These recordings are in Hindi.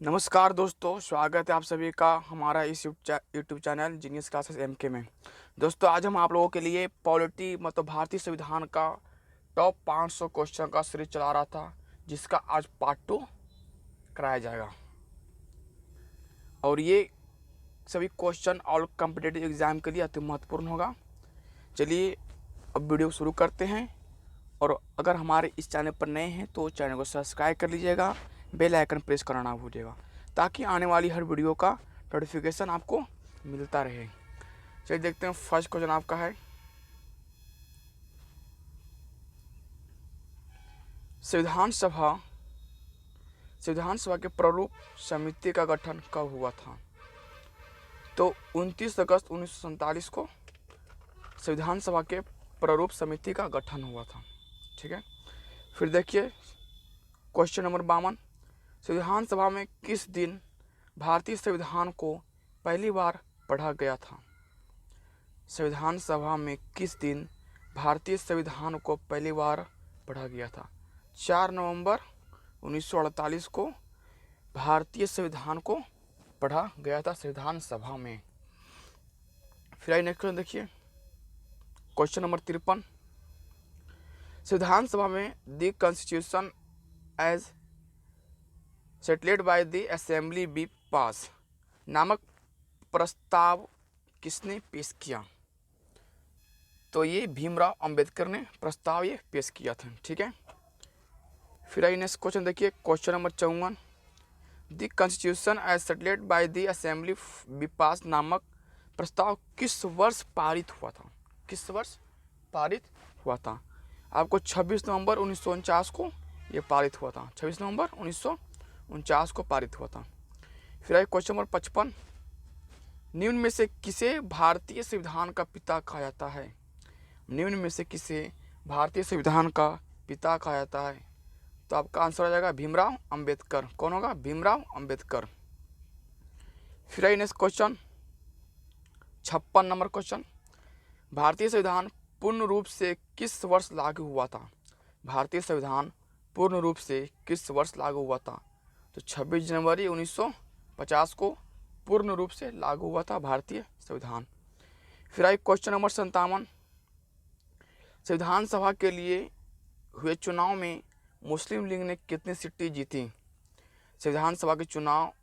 नमस्कार दोस्तों, स्वागत है आप सभी का हमारा इस YouTube channel genius classes MK में। दोस्तों, आज हम आप लोगों के लिए पॉलिटी मतलब भारतीय संविधान का टॉप 500 क्वेश्चन का सीरीज चला रहा था, जिसका आज पार्ट 2 कराया जाएगा। और ये सभी क्वेश्चन ऑल कॉम्पिटिटिव एग्जाम के लिए अति महत्वपूर्ण होगा। चलिए अब वीडियो शुरू करते हैं। और अगर हमारे इस चैनल पर नए हैं तो चैनल को सब्सक्राइब कर लीजिएगा, बेल आइकन प्रेस करना ना भूलिएगा, ताकि आने वाली हर वीडियो का नोटिफिकेशन आपको मिलता रहे। चलिए देखते हैं, फर्स्ट क्वेश्चन आपका है, संविधान सभा के प्रारूप समिति का गठन कब हुआ था? तो 29 अगस्त 1947 को संविधान सभा के प्रारूप समिति का गठन हुआ था। ठीक है, फिर देखिए क्वेश्चन नंबर 52, संविधान सभा में किस दिन भारतीय संविधान को पहली बार पढ़ा गया था? संविधान सभा में किस दिन भारतीय संविधान को पहली बार पढ़ा गया था? 4 नवंबर 1948 को भारतीय संविधान को पढ़ा गया था संविधान सभा में। फिर आइए नेक्स्ट क्वेश्चन देखिए, क्वेश्चन नंबर 53, संविधान सभा में the constitution as settled by the assembly be passed नामक प्रस्ताव किसने पेश किया? तो ये भीमराव अंबेडकर ने प्रस्ताव ये पेश किया था। ठीक है, फिर आइए नेक्स्ट क्वेश्चन देखिए, question number 54, the constitution as settled by the assembly be passed नामक प्रस्ताव किस वर्ष पारित हुआ था? किस वर्ष पारित हुआ था? आपको 26 नवंबर 1949 को ये पारित हुआ था। 26 नवंबर 1949 को पारित हुआ था। फिर आइए क्वेश्चन नंबर 55, निम्न में से किसे भारतीय संविधान का पिता कहा जाता है? निम्न में से किसे भारतीय संविधान का पिता कहा जाता है? तो आपका आंसर आ जाएगा भीमराव अंबेडकर। कौन होगा? भीमराव अंबेडकर। फिर आइए नेक्स्ट क्वेश्चन, 56 नंबर क्वेश्चन, भारतीय संविधान पूर्ण रूप से किस वर्ष लागू हुआ था? भारतीय संविधान पूर्ण रूप से किस वर्ष लागू हुआ था? तो 26 जनवरी 1950 को पूर्ण रूप से लागू हुआ था भारतीय संविधान। फिर आइए क्वेश्चन नंबर 57, संविधान सभा के लिए हुए चुनाव में मुस्लिम लीग ने कितनी सीटें जीती? संविधान सभा के चुनाव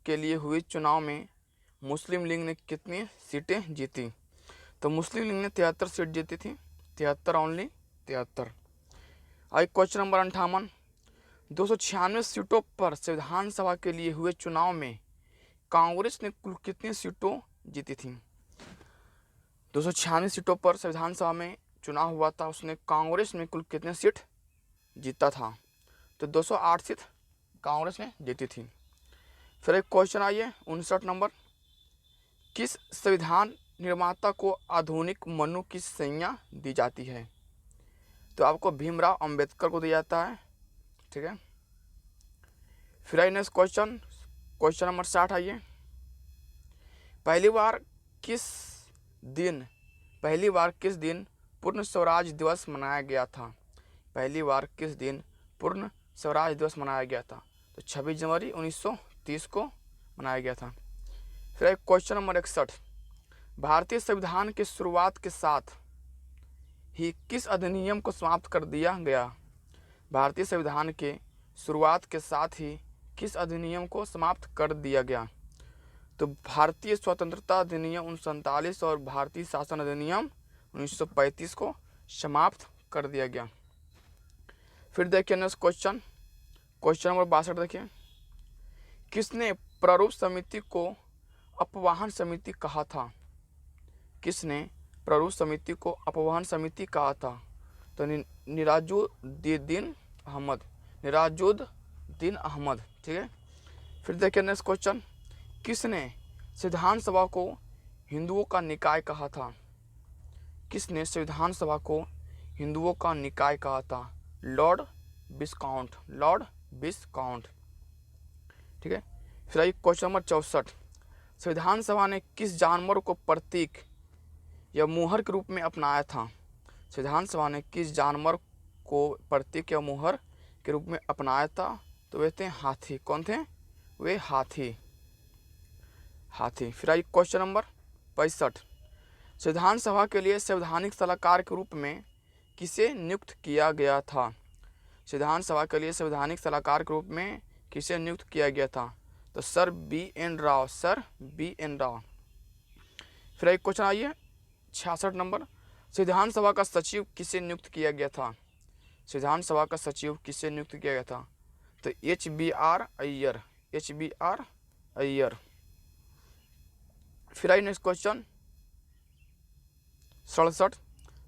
के लिए हुए चुनाव में मुस्लिम लीग ने कितनी सीटें जीती? तो मुस्लिम लीग ने 73 सीट जीती थी, 73 ओनली 73। आइए क्वेश्चन नंबर 58, 296 सीटों पर संविधान सभा के लिए हुए चुनाव में कांग्रेस ने कुल कितनी सीटों जीती थी? 296 सीटों पर संविधान सभा में चुनाव हुआ था, उसने कांग्रेस में कुल कितने सीट जीता था? तो 208 सीट कांग्रेस ने जीती थी। फिर एक क्वेश्चन आइए 59 नंबर, किस संविधान निर्माता को आधुनिक मनु की संज्ञा दी जाती है? तो आपको भीमराव अंबेडकर को दिया जाता है। ठीक है, फिर आइए नेक्स्ट क्वेश्चन, क्वेश्चन नंबर 60 आइए, पहली बार किस दिन पूर्ण स्वराज दिवस मनाया गया था? पहली बार किस दिन पूर्ण स्वराज दिवस मनाया गया था? तो 26 जनवरी 1930 को मनाया गया था। फिर क्वेश्चन नंबर 61, भारतीय संविधान की शुरुआत के साथ ही किस अधिनियम को समाप्त कर दिया गया? भारतीय संविधान के शुरुआत के साथ ही किस अधिनियम को समाप्त कर दिया गया? तो भारतीय स्वतंत्रता अधिनियम 1947 और भारतीय शासन अधिनियम 1935 को समाप्त कर दिया गया। फिर देखिए नेक्स्ट क्वेश्चन, क्वेश्चन नंबर 62 देखिए, किसने प्रारूप समिति को अपवाहन समिति कहा था? किसने प्रारूप समिति को अपवाहन समिति कहा था? तो निराजुद्दीन अहमद। ठीक है, फिर देखिए नेक्स्ट क्वेश्चन, किसने संविधान सभा को हिंदुओं का निकाय कहा था? किसने संविधान सभा को हिंदुओं का निकाय कहा था? लॉर्ड विस्काउंट। ठीक है, फिर आइए क्वेश्चन नंबर 64, संविधान सभा ने किस जानवर को प्रतीक या मुहर के रूप में अपनाया था? संविधान सभा ने किस जानवर को प्रतीक या मुहर के रूप में अपनाया था? तो वे थे हाथी। कौन थे? वे हाथी। फिर आई क्वेश्चन नंबर 65। संविधान सभा के लिए संवैधानिक सलाहकार के रूप में किसे नियुक्त किया गया था? संविधान सभा के लिए संवैधानिक सलाहकार के रूप में किसे नियुक्त किया गया था? तो सर बी.एन. राव। फिर एक क्वेश्चन आइए 66 नंबर। संविधान सभा का सचिव किसे नियुक्त किया गया था? संविधान सभा का सचिव किसे नियुक्त किया गया था? तो H.B.R. अय्यर। फिर आई नेक्स्ट क्वेश्चन 67।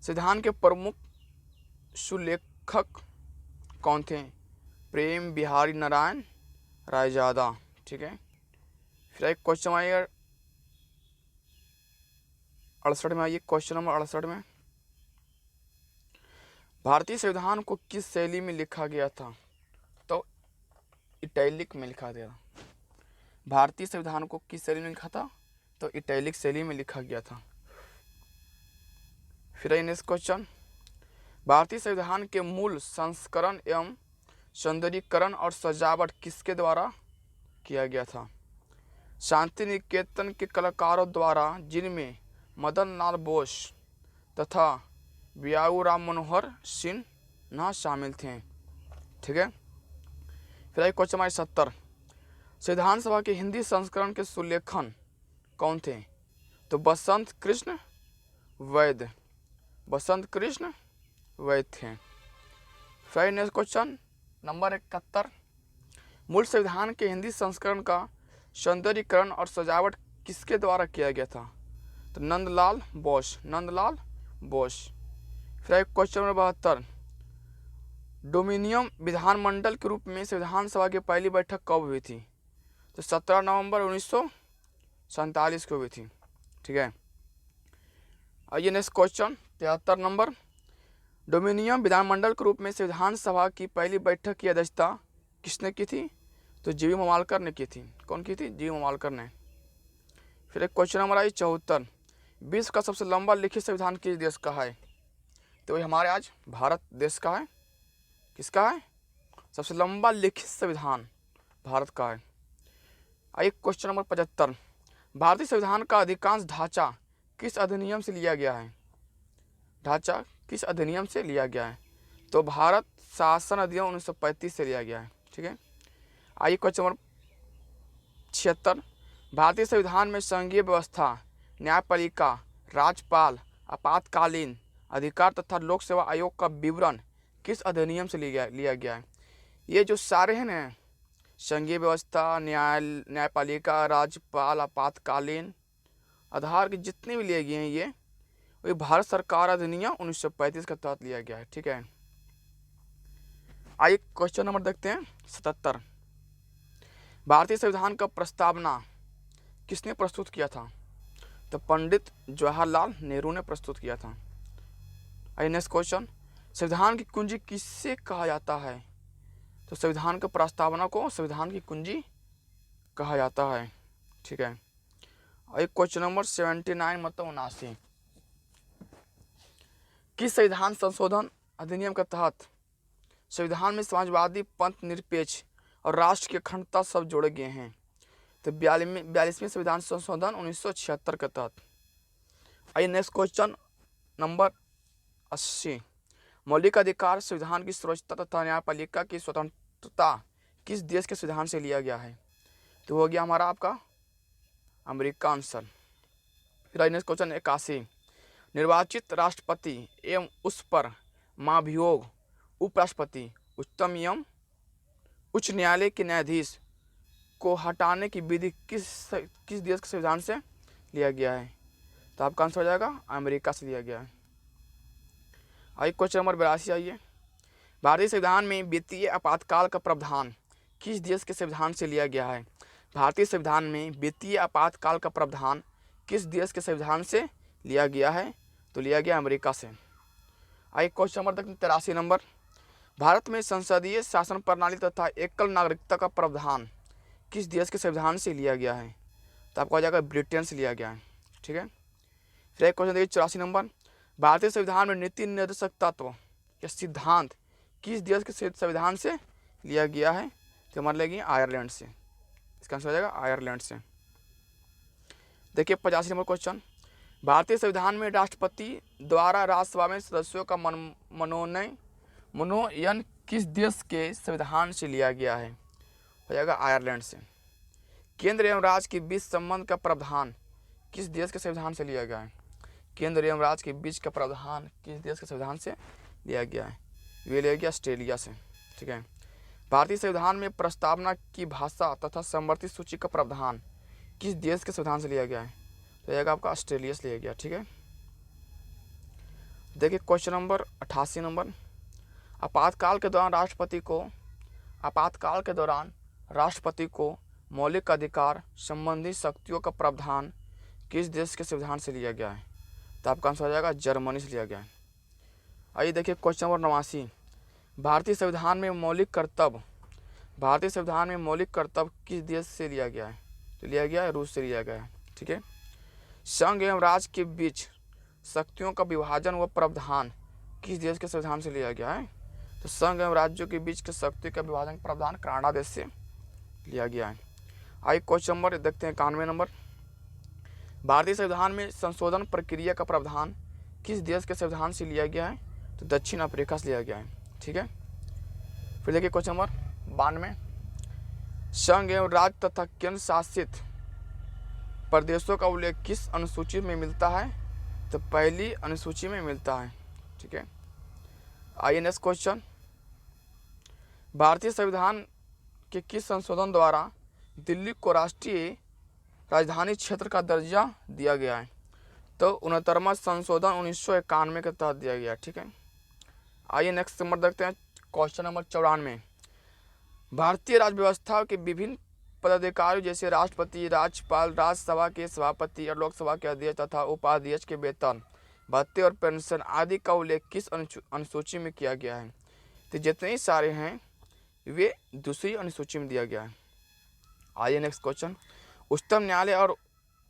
संविधान के प्रमुख सुलेखक कौन थे? प्रेम बिहारी नारायण रायजादा। ठीक है। फिर एक क्वेश्चन आइए 68 में। आइए क्वेश्चन नंबर 68 में, भारतीय संविधान को किस शैली में लिखा गया था? तो इटैलिक में लिखा गया। भारतीय संविधान को किस शैली में लिखा था? तो इटैलिक शैली में लिखा गया था। फिर नेक्स्ट क्वेश्चन, भारतीय संविधान के मूल संस्करण एवं सौंदर्यीकरण और सजावट किसके द्वारा किया गया था? शांति निकेतन के कलाकारों द्वारा, जिनमें मदन लाल बोस तथा बियाऊ राम मनोहर सिन्हा शामिल थे। ठीक है। फिर एक क्वेश्चन 70। संविधान सभा के हिंदी संस्करण के सुलेखन कौन थे? तो बसंत कृष्ण वैद्य थे। फिर नेक्स्ट क्वेश्चन नंबर 71। मूल संविधान के हिंदी संस्करण का सौंदर्यीकरण और सजावट किसके द्वारा किया गया था? तो नंदलाल बोस। फिर एक क्वेश्चन नंबर 72। डोमिनियन विधानमंडल के रूप में संविधान सभा की पहली बैठक कब हुई थी? तो 17 नवंबर 1947 को हुई थी। ठीक है। आइए नेक्स्ट क्वेश्चन 73 नंबर। डोमिनियन विधानमंडल के रूप में संविधान सभा की पहली बैठक की अध्यक्षता किसने की थी? तो जी.वी. ममालकर ने की थी। कौन की थी? जी.वी. ममालकर ने। फिर एक क्वेश्चन नंबर आई 74। विश्व का सबसे लंबा लिखित संविधान किस देश का है? तो ये हमारे आज भारत देश का है। किसका है? सबसे लंबा लिखित संविधान भारत का है। आइए क्वेश्चन नंबर 75। भारतीय संविधान का अधिकांश ढांचा किस अधिनियम से लिया गया है? तो भारत शासन अधिनियम 1935 से लिया गया है। ठीक है। आइए क्वेश्चन नंबर 76। भारतीय संविधान में संघीय व्यवस्था, न्यायपालिका, राज्यपाल, आपातकालीन अधिकार तथा लोक सेवा आयोग का विवरण किस अधिनियम से लिया गया है? ये जो सारे हैं ना, संघीय व्यवस्था, न्यायपालिका, राज्यपाल, आपातकालीन आधार के जितने भी लिए गए हैं, ये वही भारत सरकार अधिनियम 1935 के तहत लिया गया है। ठीक है। आइए क्वेश्चन नंबर देखते हैं 77। भारतीय संविधान का प्रस्तावना किसने प्रस्तुत किया था? तो पंडित जवाहरलाल नेहरू ने प्रस्तुत किया था। आइए नेक्स्ट क्वेश्चन, संविधान की कुंजी किससे कहा जाता है? तो संविधान के प्रस्तावना को संविधान की कुंजी कहा जाता है। ठीक है। आइए क्वेश्चन नंबर 79 मतलब 79। किस संविधान संशोधन अधिनियम के तहत संविधान में समाजवादी, पंथ निरपेक्ष और राष्ट्र की अखंडता सब जोड़े गए हैं? तो 42वें संविधान संशोधन 1976 के तहत। आइए नेक्स्ट क्वेश्चन नंबर 80। मौलिक अधिकार, संविधान की सुरक्षा तथा न्यायपालिका की स्वतंत्रता किस देश के संविधान से लिया गया है? तो हो गया हमारा आपका अमेरिका आंसर। फिर नेक्स्ट क्वेश्चन 81। निर्वाचित राष्ट्रपति एवं उस पर महाभियोग उपराष्ट्रपति उच्चतम एवं उच्च न्यायालय के न्यायाधीश को हटाने की विधि किस देश के संविधान से लिया गया है? तो आपका आंसर हो जाएगा अमेरिका से लिया गया है। आइए क्वेश्चन नंबर 82 आइए। भारतीय संविधान में वित्तीय आपातकाल का प्रावधान किस देश के संविधान से लिया गया है? भारतीय संविधान में वित्तीय आपातकाल का प्रावधान किस देश के संविधान से लिया गया है? तो लिया गया अमेरिका से। आइए क्वेश्चन नंबर 83 नंबर। भारत में संसदीय शासन प्रणाली तथा एकल नागरिकता का प्रावधान किस देश के संविधान से लिया गया है? तो आपको आ जाएगा ब्रिटेन से लिया गया है। ठीक है। फिर एक क्वेश्चन देखिए 84 नंबर। भारतीय संविधान में नीति निर्देशक तत्व या सिद्धांत किस देश के संविधान से लिया गया है? तो हमारे लगे आयरलैंड से। इसका आंसर हो जाएगा आयरलैंड से। देखिए 85 नंबर क्वेश्चन, भारतीय संविधान में राष्ट्रपति द्वारा राज्यसभा में सदस्यों का मनोनयन किस देश के संविधान से लिया गया है? हो जाएगा आयरलैंड से। केंद्र एवं राज्य के बीच संबंध का प्रावधान किस देश के संविधान से लिया गया है? केंद्र एवं राज्य के बीच का प्रावधान किस देश के संविधान से लिया गया है? ये लिया गया ऑस्ट्रेलिया से। ठीक है। भारतीय संविधान में प्रस्तावना की भाषा तथा समवर्ती सूची का प्रावधान किस देश के संविधान से लिया गया है? तो जाएगा आपका ऑस्ट्रेलिया से लिया गया। ठीक है। देखिए क्वेश्चन नंबर 88 नंबर, आपातकाल के दौरान राष्ट्रपति को मौलिक अधिकार संबंधी शक्तियों का प्रावधान किस देश के संविधान से लिया गया है? तो आपका आंसर हो जाएगा जर्मनी से लिया गया है। आइए देखिए क्वेश्चन नंबर 89, भारतीय संविधान में मौलिक कर्तव्य किस देश से लिया गया है? तो लिया गया है रूस से लिया गया है। ठीक है। संघ एवं राज्य के बीच शक्तियों का विभाजन व प्रावधान किस देश के संविधान से लिया गया है? तो संघ एवं राज्यों के बीच के शक्तियों का विभाजन प्रावधान कनाडा देश से लिया गया है। आइए क्वेश्चन नंबर देखते हैं 91 नंबर, भारतीय संविधान में संशोधन प्रक्रिया का प्रावधान किस देश के संविधान से लिया गया है? तो दक्षिण अफ्रीका से लिया गया है। ठीक है। फिर देखिए क्वेश्चन नंबर 92, संघ एवं राज्य तथा केंद्र शासित प्रदेशों का उल्लेख किस अनुसूची में मिलता है? तो पहली अनुसूची में मिलता है। ठीक है। आइए नेक्स्ट क्वेश्चन, भारतीय संविधान के किस संशोधन द्वारा दिल्ली को राष्ट्रीय राजधानी क्षेत्र का दर्जा दिया गया है? तो 69वां संशोधन 1991 के तहत दिया गया। ठीक है। आइए नेक्स्ट नंबर देखते हैं क्वेश्चन नंबर 94, भारतीय राज्य व्यवस्था के विभिन्न पदाधिकारियों जैसे राष्ट्रपति, राज्यपाल, राज्यसभा के सभापति और लोकसभा के अध्यक्ष तथा उपाध्यक्ष के वेतन, भत्ते और पेंशन आदि का उल्लेख किस अनुसूची में किया गया है? तो जितने सारे हैं वे दूसरी अनुसूची में दिया गया है। आइए नेक्स्ट क्वेश्चन, उच्चतम न्यायालय और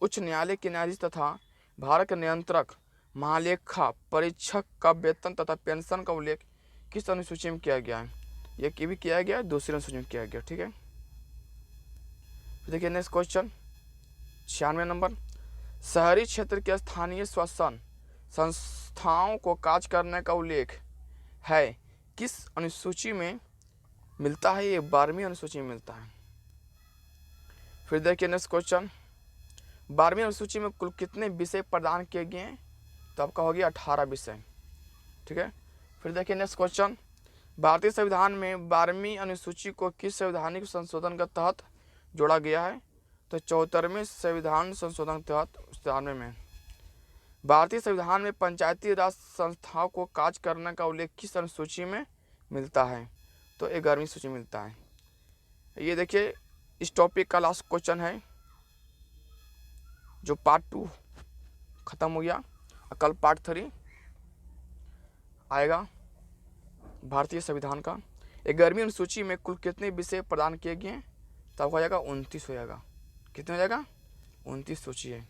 उच्च न्यायालय के न्यायाधीश तथा भारत के नियंत्रक महालेखा परीक्षक का वेतन तथा पेंशन का उल्लेख किस अनुसूची में किया गया है? ये भी किया गया है, दूसरी अनुसूची में किया गया। ठीक है। देखिए नेक्स्ट क्वेश्चन 96 नंबर, शहरी क्षेत्र के स्थानीय शासन संस्थाओं को कार्य करने का उल्लेख है किस अनुसूची में मिलता है? ये 12वीं अनुसूची में मिलता है। फिर देखिए नेक्स्ट क्वेश्चन, 12वीं अनुसूची में कुल कितने विषय प्रदान किए गए हैं? तो आपका हो गया 18 विषय। ठीक है। फिर देखिए नेक्स्ट क्वेश्चन, भारतीय संविधान में 12वीं अनुसूची को किस संवैधानिक संशोधन के तहत जोड़ा गया है? तो 74वें संविधान संशोधन के तहत 97 में। भारतीय संविधान में पंचायती राज संस्थाओं को कार्य करने का उल्लेख किस अनुसूची में मिलता है? तो 11वीं सूची में मिलता है। ये देखिए इस टॉपिक का लास्ट क्वेश्चन है, जो पार्ट 2 खत्म हो गया। कल पार्ट 3 आएगा भारतीय संविधान का। 11वीं अनुसूची में कुल कितने विषय प्रदान किए गए हैं? तब हो जाएगा 29 हो जाएगा। कितने हो जाएगा? 29 सोचिए।